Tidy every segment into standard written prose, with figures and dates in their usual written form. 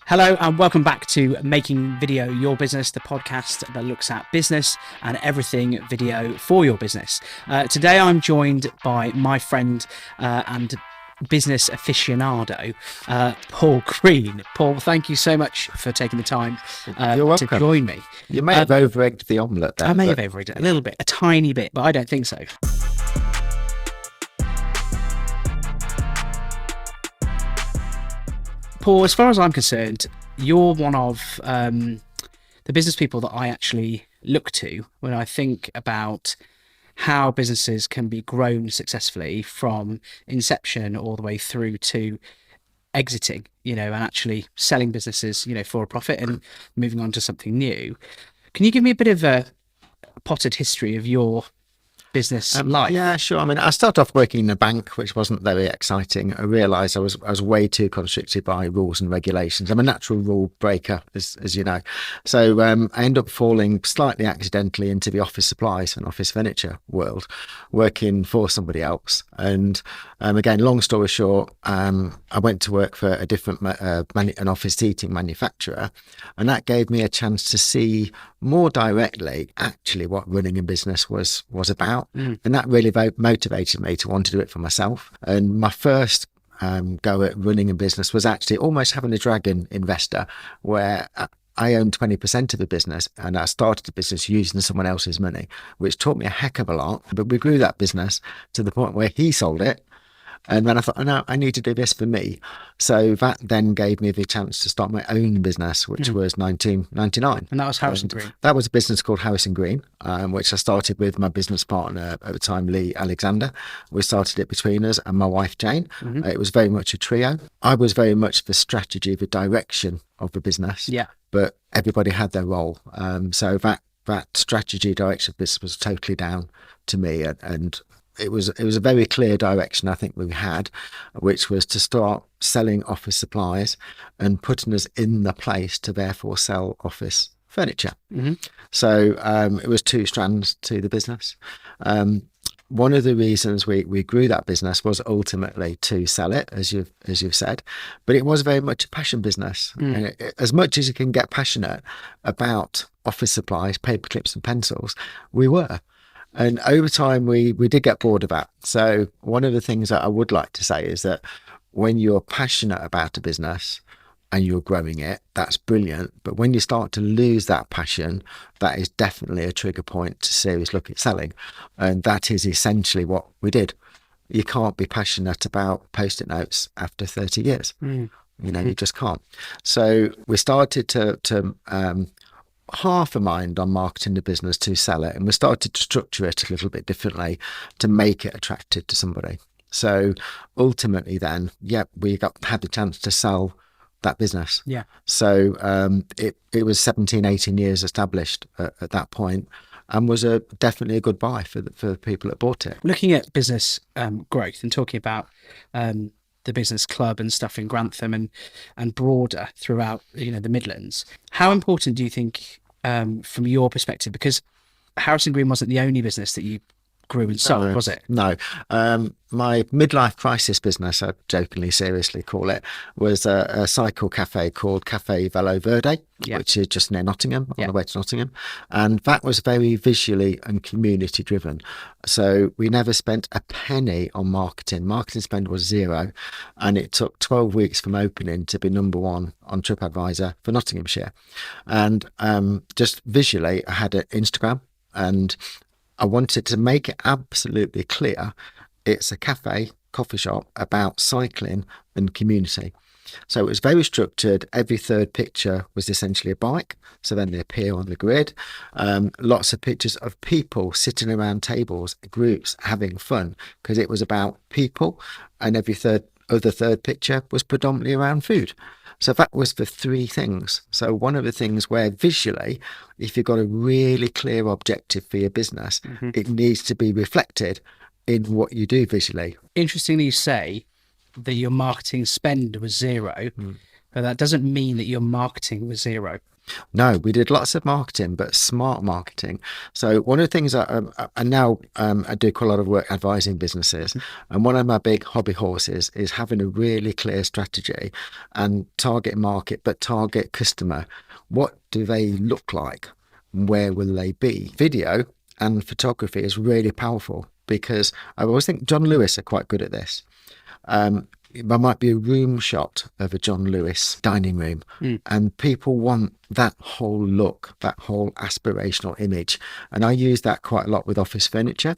Hello and welcome back to Making Video Your Business, the podcast that looks at business and everything video for your business. Today I'm joined by my friend and business aficionado, Paul Green. Paul, thank you so much for taking the time to join me. You may have over-egged the omelette there. I may have over-egged it a little bit, a tiny bit, but I don't think so. Paul, as far as I'm concerned, you're one of the business people that I actually look to when I think about how businesses can be grown successfully from inception all the way through to exiting, and actually selling businesses, for a profit and moving on to something new. Can you give me a bit of a potted history of your business life? Yeah, sure. I mean, I started off working in a bank, which wasn't very exciting. I realised I was way too constricted by rules and regulations. I'm a natural rule breaker, as you know. So I ended up falling slightly accidentally into the office supplies and office furniture world, working for somebody else. And again, long story short, I went to work for a different an office seating manufacturer, and that gave me a chance to see more directly actually what running a business was about. And that really motivated me to want to do it for myself. And my first go at running a business was actually almost having a dragon investor, where I owned 20% of the business and I started the business using someone else's money, which taught me a heck of a lot. But we grew that business to the point where he sold it. And then I thought, no, I need to do this for me. So that then gave me the chance to start my own business, which was 1999. And that was Harrison Green. That was a business called Harrison Green, which I started with my business partner at the time, Lee Alexander. We started it between us and my wife, Jane. It was very much a trio. I was very much the strategy, the direction of the business. Yeah. But everybody had their role. So that strategy direction of business was totally down to me. And it was a very clear direction I think we had, which was to start selling office supplies and putting us in the place to therefore sell office furniture. So it was two strands to the business. One of the reasons we grew that business was ultimately to sell it, as you've said, but it was very much a passion business. And as much as you can get passionate about office supplies, paper clips and pencils, we were. And over time, we did get bored of that. So one of the things that I would like to say is that when you're passionate about a business and you're growing it, that's brilliant. But when you start to lose that passion, that is definitely a trigger point to seriously look at selling. And that is essentially what we did. You can't be passionate about Post-it notes after 30 years. You just can't. So we started to half a mind on marketing the business to sell it, and we started to structure it a little bit differently to make it attractive to somebody. So ultimately then, we had the chance to sell that business. Yeah. So it was 17, 18 years established at that point, and was definitely a good buy for the people that bought it. Looking at business growth and talking about the business club and stuff in Grantham and broader throughout the Midlands, how important do you think from your perspective, because Harrison Green wasn't the only business that you grew and sold, was it? No. My midlife crisis business, I jokingly, seriously call it, was a cycle cafe called Cafe Velo Verde, which is just near Nottingham, on the way to Nottingham. And that was very visually and community driven. So we never spent a penny on marketing. Marketing spend was zero. And it took 12 weeks from opening to be number one on TripAdvisor for Nottinghamshire. And just visually, I had an Instagram, and I wanted to make it absolutely clear it's a coffee shop about cycling and community. So it was very structured. Every third picture was essentially a bike. So then they appear on the grid. Lots of pictures of people sitting around tables, groups having fun, because it was about people. And every other third picture was predominantly around food. So that was the three things. So one of the things where visually, if you've got a really clear objective for your business, it needs to be reflected in what you do visually. Interestingly, you say that your marketing spend was zero. But that doesn't mean that your marketing was zero. No, we did lots of marketing, but smart marketing. So one of the things I now I do quite a lot of work advising businesses, and one of my big hobby horses is having a really clear strategy and target market, but target customer. What do they look like? Where will they be? Video and photography is really powerful because I always think John Lewis are quite good at this. There might be a room shot of a John Lewis dining room, and people want that whole look, that whole aspirational image. And I use that quite a lot with office furniture.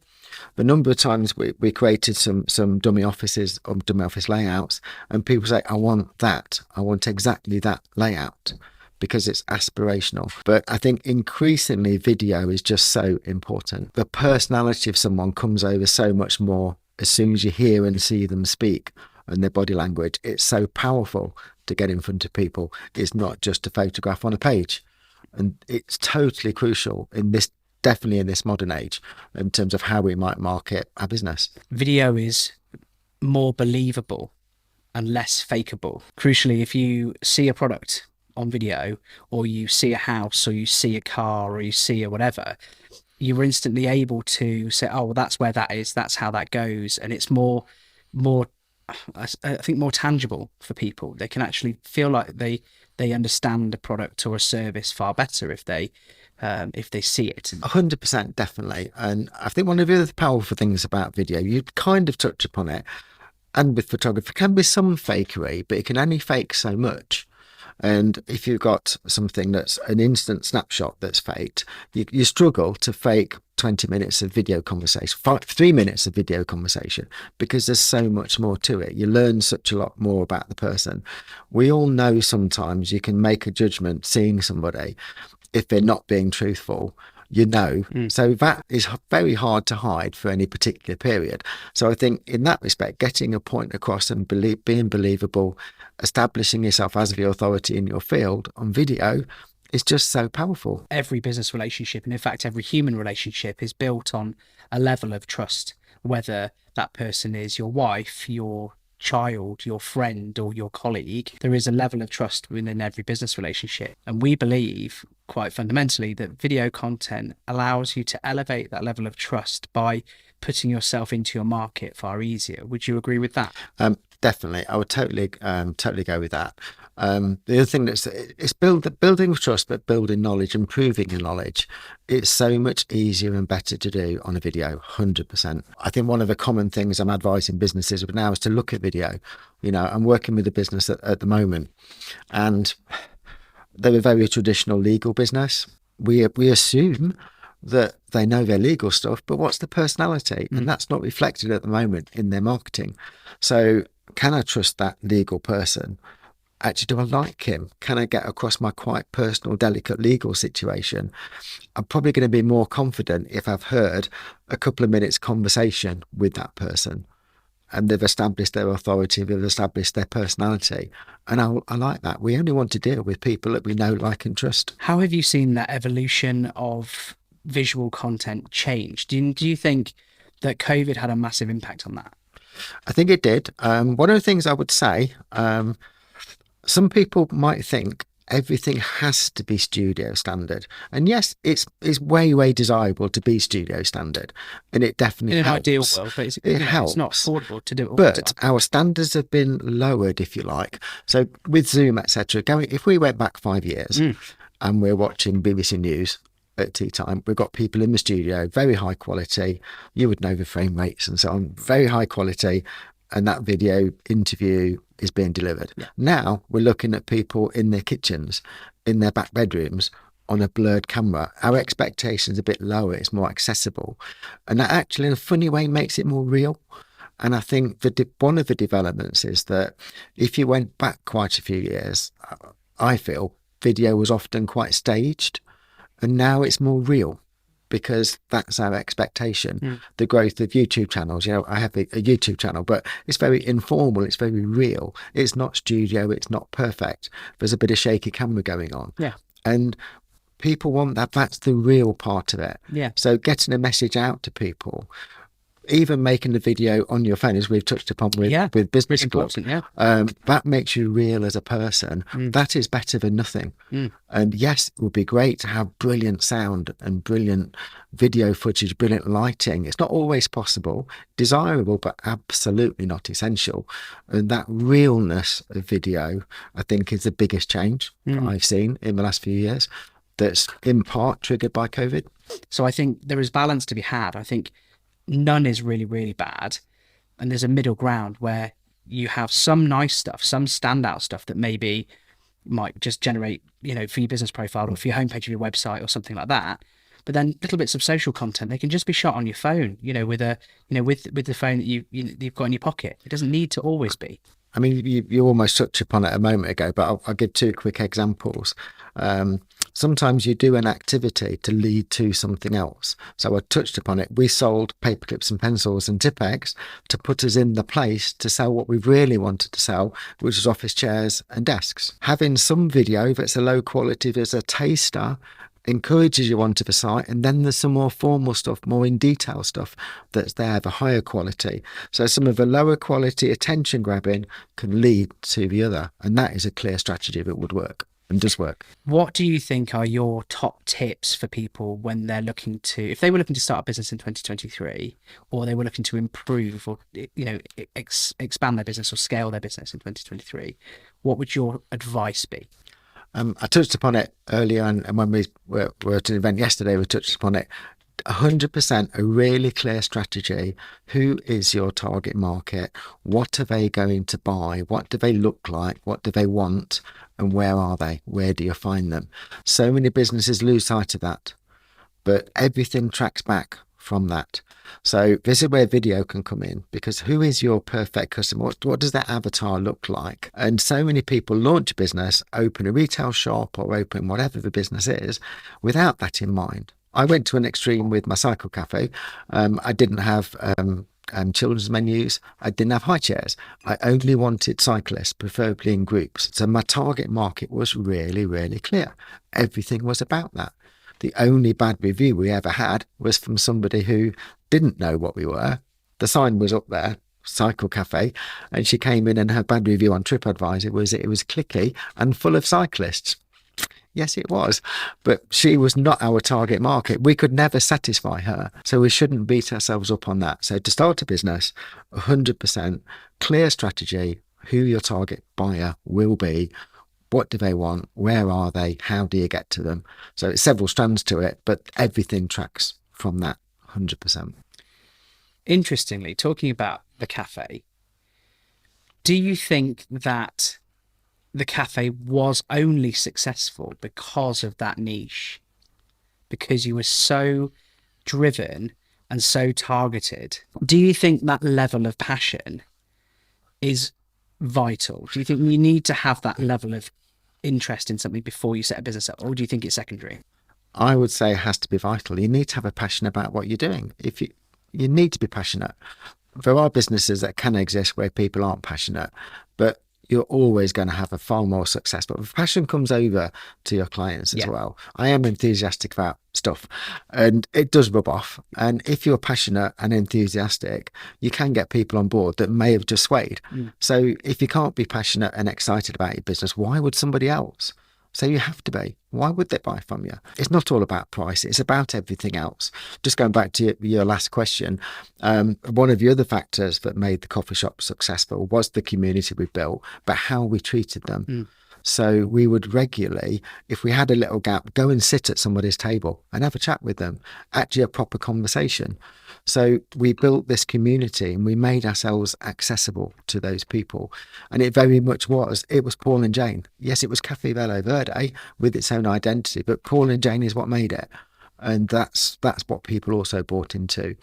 The number of times we created some dummy offices or dummy office layouts, and people say, I want that. I want exactly that layout, because it's aspirational. But I think increasingly video is just so important. The personality of someone comes over so much more as soon as you hear and see them speak, and their body language. It's so powerful to get in front of people. It's not just a photograph on a page. And it's totally crucial definitely in this modern age, in terms of how we might market our business. Video is more believable and less fakeable. Crucially, if you see a product on video, or you see a house, or you see a car, or you see a whatever, you're instantly able to say, oh, well, that's where that is, that's how that goes. And it's more I think more tangible for people. They can actually feel like they understand a product or a service far better if they see it. 100%, definitely. And I think one of the other powerful things about video, you kind of touch upon it, and with photography, can be some fakery, but it can only fake so much. And if you've got something that's an instant snapshot that's faked, you struggle to fake 20 minutes of video conversation, 3 minutes of video conversation, because there's so much more to it. You learn such a lot more about the person. We all know sometimes you can make a judgment seeing somebody if they're not being truthful. So that is very hard to hide for any particular period. So I think in that respect, getting a point across and being believable, establishing yourself as the authority in your field on video is just so powerful. Every business relationship, and in fact every human relationship, is built on a level of trust, whether that person is your wife, your child, your friend, or your colleague. There is a level of trust within every business relationship, and we believe quite fundamentally that video content allows you to elevate that level of trust by putting yourself into your market far easier. Would you agree with that? Definitely, I would totally go with that. The other thing it's building trust, but building knowledge, improving your knowledge. It's so much easier and better to do on a video, 100%. I think one of the common things I'm advising businesses now is to look at video. I'm working with a business at the moment, and they're a very traditional legal business. We assume that they know their legal stuff, but what's the personality? And that's not reflected at the moment in their marketing. So can I trust that legal person? Actually, do I like him? Can I get across my quite personal, delicate legal situation? I'm probably going to be more confident if I've heard a couple of minutes conversation with that person, and they've established their authority, they've established their personality. And I like that. We only want to deal with people that we know, like, and trust. How have you seen that evolution of visual content change? Do you think that COVID had a massive impact on that? I think it did. One of the things I would say, some people might think everything has to be studio standard. And yes, it's way, way desirable to be studio standard. And it definitely helps. In an ideal world, but it helps. It's not affordable to do it all the time. Our standards have been lowered, if you like. So with Zoom, etc., if we went back 5 years and we're watching BBC News at tea time, we've got people in the studio, very high quality. You would know the frame rates and so on, very high quality. And that video interview is being delivered. Yeah. Now we're looking at people in their kitchens, in their back bedrooms, on a blurred camera. Our expectations are a bit lower, it's more accessible. And that actually, in a funny way, makes it more real. And I think one of the developments is that if you went back quite a few years, I feel video was often quite staged, and now it's more real, because that's our expectation. The growth of YouTube channels, I have a YouTube channel, but it's very informal, it's very real. It's not studio, it's not perfect. There's a bit of shaky camera going on. Yeah. And people want that. That's the real part of it. Yeah. So getting a message out to people, even making the video on your phone, as we've touched upon with business really important. Yeah. that makes you real as a person. That is better than nothing. And yes, it would be great to have brilliant sound and brilliant video footage, brilliant lighting. It's not always possible, desirable, but absolutely not essential. And that realness of video, I think, is the biggest change that I've seen in the last few years, that's in part triggered by COVID. So I think there is balance to be had. I think none is really, really bad. And there's a middle ground where you have some nice stuff, some standout stuff that maybe might just generate, for your business profile or for your homepage of your website or something like that. But then little bits of social content, they can just be shot on your phone, with the phone that you've got in your pocket. It doesn't need to always be. I mean, you almost touched upon it a moment ago, but I'll give two quick examples. Sometimes you do an activity to lead to something else. So I touched upon it. We sold paper clips and pencils and Tipp-Ex to put us in the place to sell what we really wanted to sell, which was office chairs and desks. Having some video that's a low quality, there's a taster, encourages you onto the site, and then there's some more formal stuff, more in detail stuff that's there, the higher quality. So some of the lower quality attention grabbing can lead to the other, and that is a clear strategy that would work and does work. What do you think are your top tips for people when they're if they were looking to start a business in 2023, or they were looking to improve or expand their business or scale their business in 2023? What would your advice be? I touched upon it earlier, and when we were at an event yesterday, we touched upon it. 100% a really clear strategy. Who is your target market? What are they going to buy? What do they look like? What do they want? And where are they? Where do you find them? So many businesses lose sight of that, but everything tracks back from that. So this is where video can come in, because who is your perfect customer? What does their avatar look like? And so many people launch a business, open a retail shop or open whatever the business is without that in mind. I went to an extreme with my cycle cafe. I didn't have children's menus. I didn't have high chairs. I only wanted cyclists, preferably in groups. So my target market was really, really clear. Everything was about that. The only bad review we ever had was from somebody who didn't know what we were. The sign was up there, Cycle Cafe, and she came in, and her bad review on TripAdvisor was it was clicky and full of cyclists. Yes, it was, but she was not our target market. We could never satisfy her, so we shouldn't beat ourselves up on that. So to start a business, 100% clear strategy, who your target buyer will be, what do they want, where are they, how do you get to them? So it's several strands to it, but everything tracks from that 100%. Interestingly, talking about the cafe, do you think that the cafe was only successful because of that niche? Because you were so driven and so targeted? Do you think that level of passion is vital? Do you think you need to have that level of interest in something before you set a business up, or do you think it's secondary? I would say it has to be vital. You need to have a passion about what you're doing. If you need to be passionate. There are businesses that can exist where people aren't passionate, but you're always going to have a far more success. But the passion comes over to your clients as well. I am enthusiastic about stuff, and it does rub off. And if you're passionate and enthusiastic, you can get people on board that may have just swayed. So if you can't be passionate and excited about your business, why would somebody else? So you have to be. Why would they buy from you? It's not all about price. It's about everything else. Just going back to your last question, one of the other factors that made the coffee shop successful was the community we built, but how we treated them. So we would regularly, if we had a little gap, go and sit at somebody's table and have a chat with them, actually a proper conversation. So we built this community and we made ourselves accessible to those people. And it very much was. It was Paul and Jane. Yes, it was Cafe Velo Verde with its own identity, but Paul and Jane is what made it. And that's what people also bought into.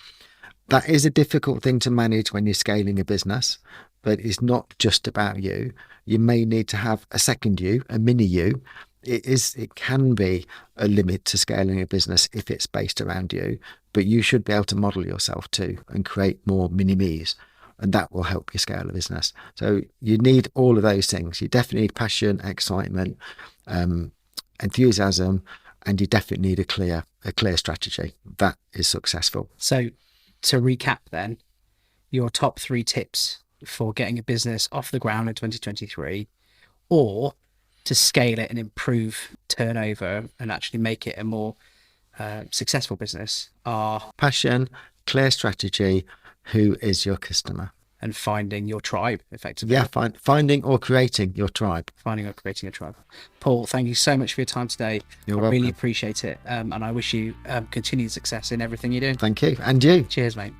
That is a difficult thing to manage when you're scaling a business, but it's not just about you. You may need to have a second you, a mini you. It can be a limit to scaling a business if it's based around you, but you should be able to model yourself too and create more mini me's, and that will help you scale a business. So you need all of those things. You definitely need passion, excitement, enthusiasm, and you definitely need a clear strategy. That is successful. So to recap then, your top 3 tips for getting a business off the ground in 2023, or to scale it and improve turnover and actually make it a more successful business, are passion, clear strategy, who is your customer, and finding your tribe effectively. Yeah, finding or creating your tribe. Finding or creating a tribe. Paul, thank you so much for your time today. You're I welcome. really appreciate it. And I wish you continued success in everything you do. Thank you. And you. Cheers, mate.